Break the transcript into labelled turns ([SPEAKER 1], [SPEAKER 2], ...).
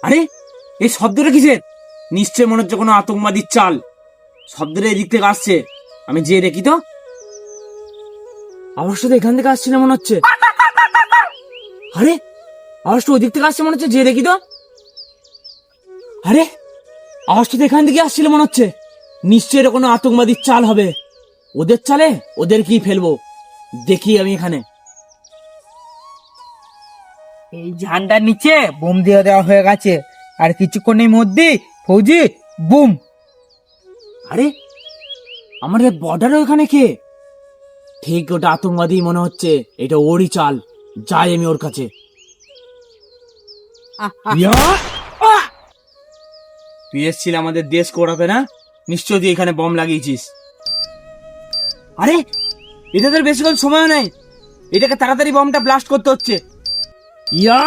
[SPEAKER 1] আরে এই শব্দটা কিসের? নিশ্চয় মনে হচ্ছে কোনো আতঙ্কবাদীর চাল। শব্দটা এদিক থেকে আসছে, আমি যেয়ে দেখি তো। আওয়াজটা তো এখান থেকে আসছে না মনে হচ্ছে। আরে আওয়াজটা ওই দিক থেকে আসছে মনে হচ্ছে, যেয়ে দেখি তো। আরে আওয়াজটা তো এখান থেকে আসছিল মনে হচ্ছে। নিশ্চয় এটা কোনো আতঙ্কবাদীর চাল হবে। ওদের চালে ওদের কি ফেলবো, দেখি আমি এখানে।
[SPEAKER 2] এই ঝান্ডার নিচে বোম দিয়ে দেওয়া হয়ে গেছে, আর কিছুক্ষণের মধ্যেই ফৌজি বুম।
[SPEAKER 1] আরে আমাদের বর্ডার ওখানে কে? ঠিক ওটা আতঙ্কবাদী মনে হচ্ছে, এটা ওরই চাল। যাই আমি ওর কাছে। ইয়া! আহ! তুই এসেছিল আমাদের দেশ কোড়াতে না? নিশ্চয় তুই এখানে বম লাগিয়েছিস। আরে এটা তোর বেশিক্ষণ সময় নেই, এটাকে তাড়াতাড়ি বমটা ব্লাস্ট করতে হচ্ছে। ইয়া!